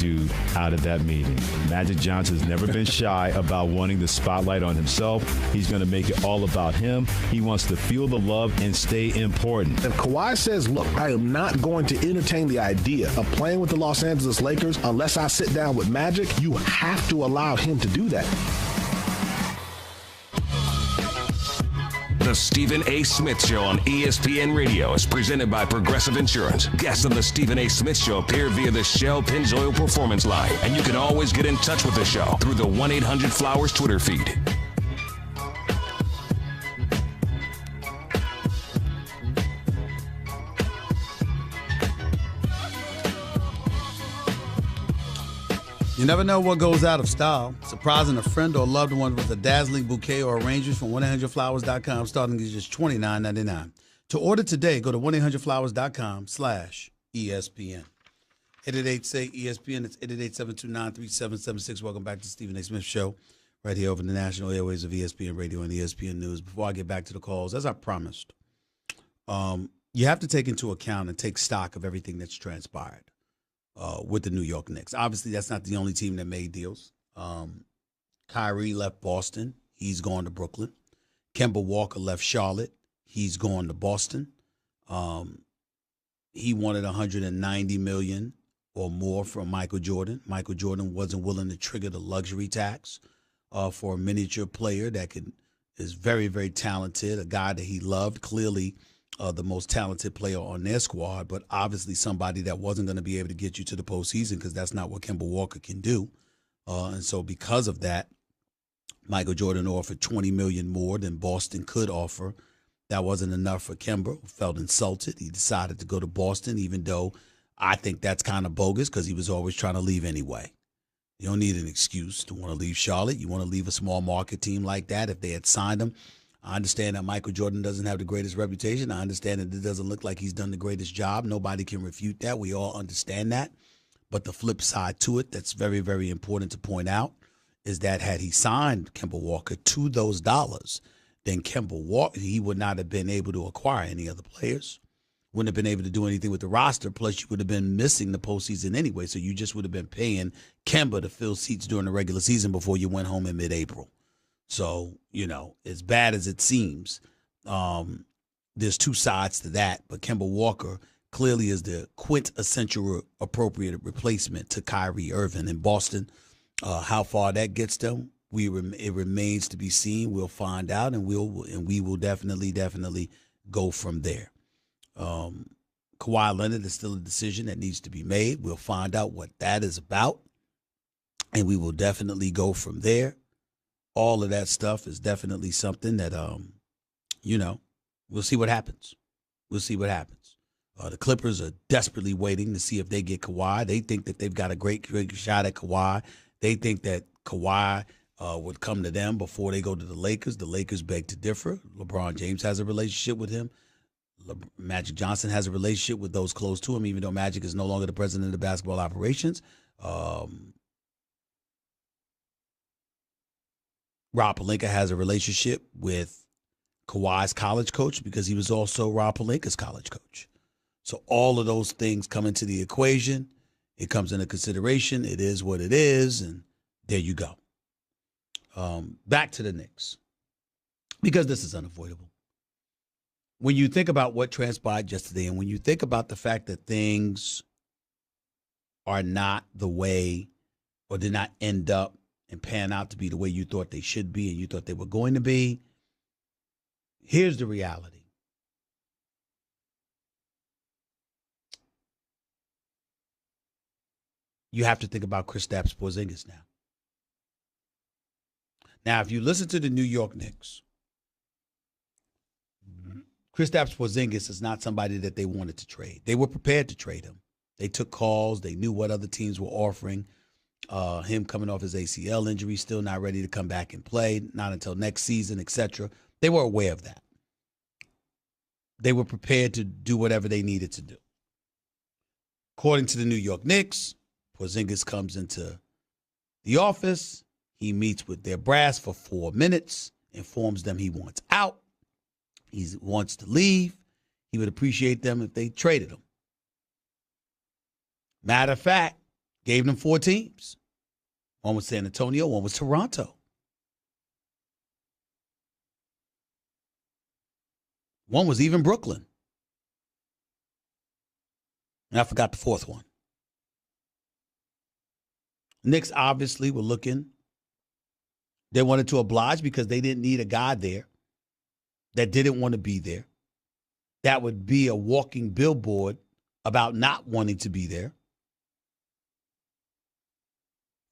attitude out of that meeting. Magic Johnson's never been shy about wanting the spotlight on himself. He's going to make it all about him. He wants to feel the love and stay important. And Kawhi says, look, I am not going to entertain the idea of playing with the Los Angeles Lakers unless I sit down with Magic. You have to allow him to do that. The Stephen A. Smith Show on ESPN Radio is presented by Progressive Insurance. Guests on the Stephen A. Smith Show appear via the Shell Pennzoil Performance Line, and you can always get in touch with the show through the 1-800-Flowers Twitter feed. You never know what goes out of style. Surprising a friend or loved one with a dazzling bouquet or arrangements from 1-800-Flowers.com starting at just $29.99. To order today, go to 1-800-Flowers.com/ESPN. 888-SAY-ESPN. It's 888-729-3776. Welcome back to Stephen A. Smith Show right here over the national airways of ESPN Radio and ESPN News. Before I get back to the calls, as I promised, you have to take into account and take stock of everything that's transpired with the New York Knicks. Obviously, that's not the only team that made deals. Kyrie left Boston. He's gone to Brooklyn. Kemba Walker left Charlotte. He's gone to Boston. He wanted $190 million or more from Michael Jordan. Michael Jordan wasn't willing to trigger the luxury tax for a miniature player that is very, very talented, a guy that he loved, clearly the most talented player on their squad, but obviously somebody that wasn't going to be able to get you to the postseason because that's not what Kemba Walker can do. And so because of that, Michael Jordan offered $20 million more than Boston could offer. That wasn't enough for Kemba, who felt insulted. He decided to go to Boston, even though I think that's kind of bogus because he was always trying to leave anyway. You don't need an excuse to want to leave Charlotte. You want to leave a small market team like that if they had signed him. I understand that Michael Jordan doesn't have the greatest reputation. I understand that it doesn't look like he's done the greatest job. Nobody can refute that. We all understand that. But the flip side to it that's very, very important to point out is that had he signed Kemba Walker to those dollars, then Kemba Walker, he would not have been able to acquire any other players. Wouldn't have been able to do anything with the roster. Plus, you would have been missing the postseason anyway. So you just would have been paying Kemba to fill seats during the regular season before you went home in mid-April. So, as bad as it seems, there's two sides to that. But Kemba Walker clearly is the quintessential appropriate replacement to Kyrie Irving in Boston. How far that gets them, it remains to be seen. We'll find out, and we will definitely go from there. Kawhi Leonard is still a decision that needs to be made. We'll find out what that is about, and we will definitely go from there. All of that stuff is definitely something that, we'll see what happens. We'll see what happens. The Clippers are desperately waiting to see if they get Kawhi. They think that they've got a great shot at Kawhi. They think that Kawhi would come to them before they go to the Lakers. The Lakers beg to differ. LeBron James has a relationship with him. Magic Johnson has a relationship with those close to him, even though Magic is no longer the president of the basketball operations. Rob Pelinka has a relationship with Kawhi's college coach because he was also Rob Pelinka's college coach. So all of those things come into the equation. It comes into consideration. It is what it is, and there you go. Back to the Knicks, because this is unavoidable. When you think about what transpired yesterday and when you think about the fact that things are not the way or did not end up and pan out to be the way you thought they should be and you thought they were going to be, here's the reality. You have to think about Kristaps Porzingis now. Now, if you listen to the New York Knicks, Kristaps Porzingis is not somebody that they wanted to trade. They were prepared to trade him. They took calls. They knew what other teams were offering. Him coming off his ACL injury, still not ready to come back and play, not until next season, etc. They were aware of that. They were prepared to do whatever they needed to do. According to the New York Knicks, Porzingis comes into the office. He meets with their brass for 4 minutes, informs them he wants out. He wants to leave. He would appreciate them if they traded him. Matter of fact, Gave them 4 teams. One was San Antonio, one was Toronto. One was even Brooklyn. And I forgot the 4th one. Knicks obviously were looking. They wanted to oblige because they didn't need a guy there that didn't want to be there. That would be a walking billboard about not wanting to be there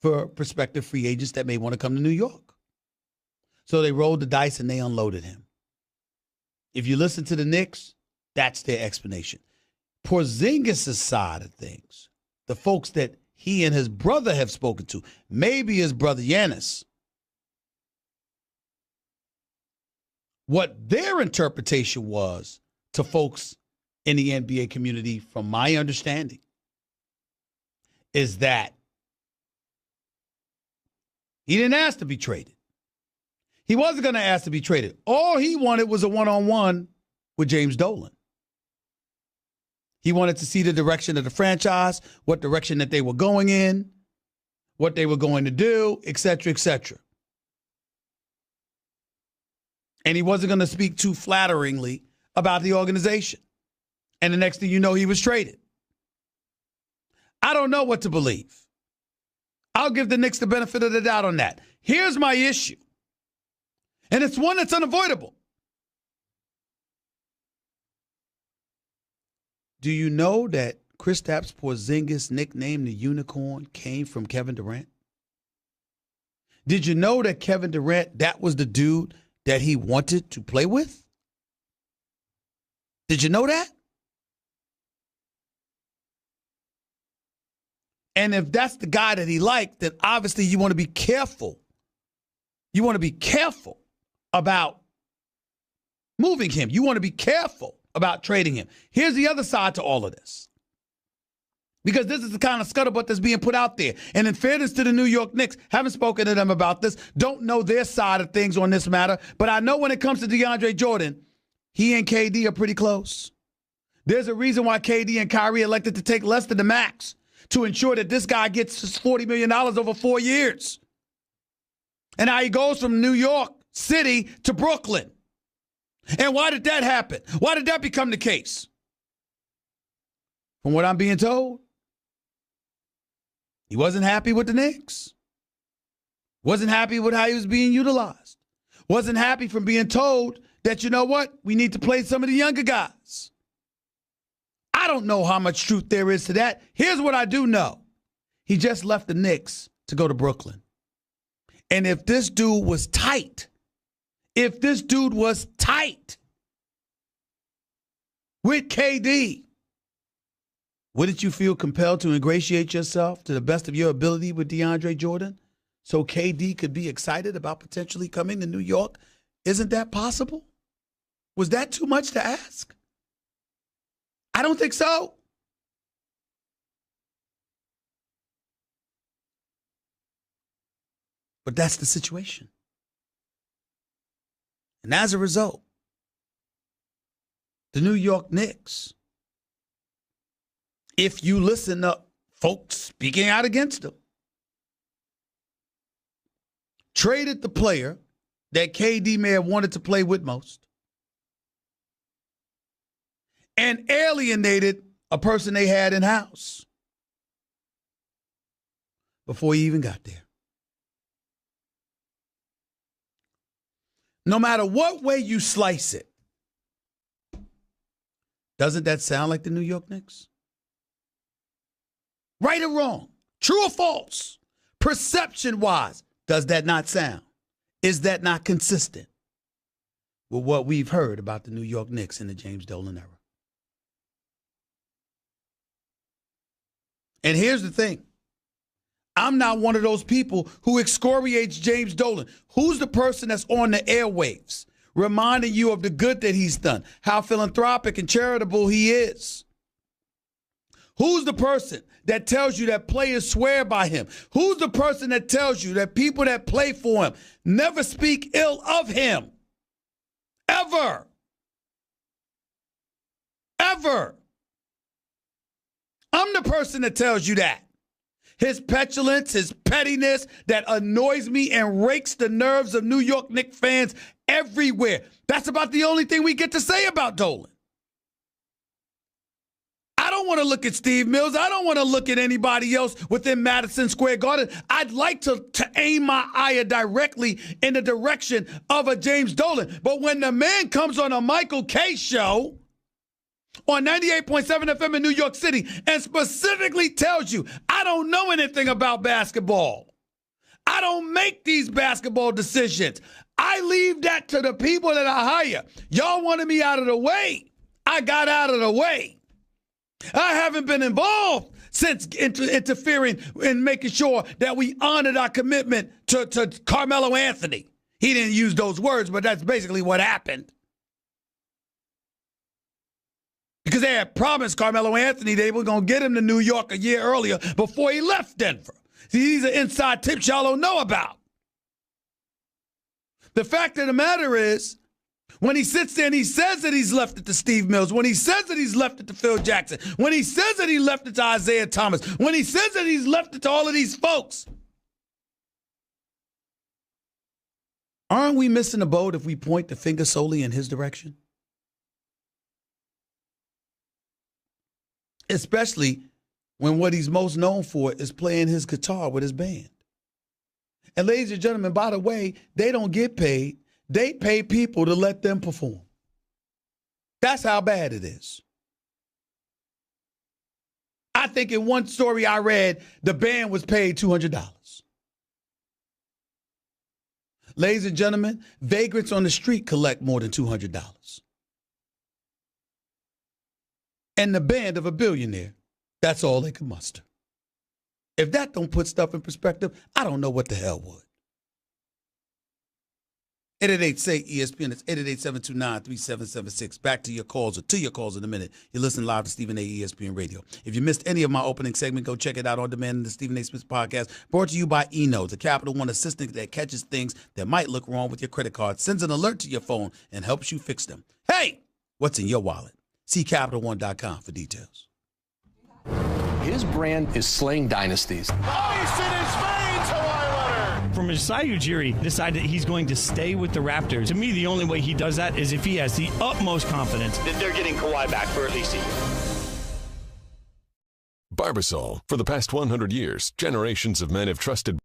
for prospective free agents that may want to come to New York. So they rolled the dice and they unloaded him. If you listen to the Knicks, that's their explanation. Porzingis' side of things, the folks that he and his brother have spoken to, maybe his brother Giannis, what their interpretation was to folks in the NBA community, from my understanding, is that he didn't ask to be traded. He wasn't going to ask to be traded. All he wanted was a one-on-one with James Dolan. He wanted to see the direction of the franchise, what direction that they were going in, what they were going to do, et cetera, et cetera. And he wasn't going to speak too flatteringly about the organization. And the next thing you know, he was traded. I don't know what to believe. I'll give the Knicks the benefit of the doubt on that. Here's my issue. And it's one that's unavoidable. Do you know that Kristaps Porzingis' nickname, the Unicorn, came from Kevin Durant? Did you know that Kevin Durant, that was the dude that he wanted to play with? Did you know that? And if that's the guy that he liked, then obviously you want to be careful. You want to be careful about moving him. You want to be careful about trading him. Here's the other side to all of this. Because this is the kind of scuttlebutt that's being put out there. And in fairness to the New York Knicks, haven't spoken to them about this, don't know their side of things on this matter, but I know when it comes to DeAndre Jordan, he and KD are pretty close. There's a reason why KD and Kyrie elected to take less than the max to ensure that this guy gets his $40 million over 4 years. And how he goes from New York City to Brooklyn. And why did that happen? Why did that become the case? From what I'm being told, he wasn't happy with the Knicks. Wasn't happy with how he was being utilized. Wasn't happy from being told that, you know what, we need to play some of the younger guys. I don't know how much truth there is to that. Here's what I do know. He just left the Knicks to go to Brooklyn. And if this dude was tight with KD, wouldn't you feel compelled to ingratiate yourself to the best of your ability with DeAndre Jordan so KD could be excited about potentially coming to New York? Isn't that possible? Was that too much to ask? I don't think so. But that's the situation. And as a result, the New York Knicks, if you listen to folks speaking out against them, traded the player that KD may have wanted to play with most and alienated a person they had in-house before he even got there. No matter what way you slice it, doesn't that sound like the New York Knicks? Right or wrong, true or false, perception-wise, does that not sound? Is that not consistent with what we've heard about the New York Knicks in the James Dolan era? And here's the thing. I'm not one of those people who excoriates James Dolan. Who's the person that's on the airwaves reminding you of the good that he's done, how philanthropic and charitable he is? Who's the person that tells you that players swear by him? Who's the person that tells you that people that play for him never speak ill of him? Ever. Ever. I'm the person that tells you that. his petulance, his pettiness that annoys me and rakes the nerves of New York Knicks fans everywhere. That's about the only thing we get to say about Dolan. I don't want to look at Steve Mills. I don't want to look at anybody else within Madison Square Garden. I'd like to aim my eye directly in the direction of a James Dolan. But when the man comes on a Michael K show on 98.7 FM in New York City and specifically tells you, I don't know anything about basketball. I don't make these basketball decisions. I leave that to the people that I hire. Y'all wanted me out of the way. I got out of the way. I haven't been involved since interfering in making sure that we honored our commitment to Carmelo Anthony. He didn't use those words, but that's basically what happened. Because they had promised Carmelo Anthony they were going to get him to New York a year earlier before he left Denver. See, these are inside tips y'all don't know about. The fact of the matter is, when he sits there and he says that he's left it to Steve Mills, when he says that he's left it to Phil Jackson, when he says that he left it to Isaiah Thomas, when he says that he's left it to all of these folks, aren't we missing the boat if we point the finger solely in his direction? Especially when what he's most known for is playing his guitar with his band. And ladies and gentlemen, by the way, they don't get paid. They pay people to let them perform. That's how bad it is. I think in one story I read, the band was paid $200. Ladies and gentlemen, vagrants on the street collect more than $200. And the band of a billionaire, that's all they can muster. If that don't put stuff in perspective, I don't know what the hell would. 888-SAY-ESPN. It's 888-729-3776. Back to your calls, or to your calls in a minute. You're listening live to Stephen A. ESPN Radio. If you missed any of my opening segment, go check it out on demand in the Stephen A. Smith podcast, brought to you by eNote, the Capital One assistant that catches things that might look wrong with your credit card, sends an alert to your phone, and helps you fix them. Hey, what's in your wallet? See CapitalOne.com for details. His brand is slaying dynasties. Ice in his veins, Kawhi Leonard. From Masai Ujiri decided he's going to stay with the Raptors. To me, the only way he does that is if he has the utmost confidence That they're getting Kawhi back for at least a year. Barbasol. For the past 100 years, generations of men have trusted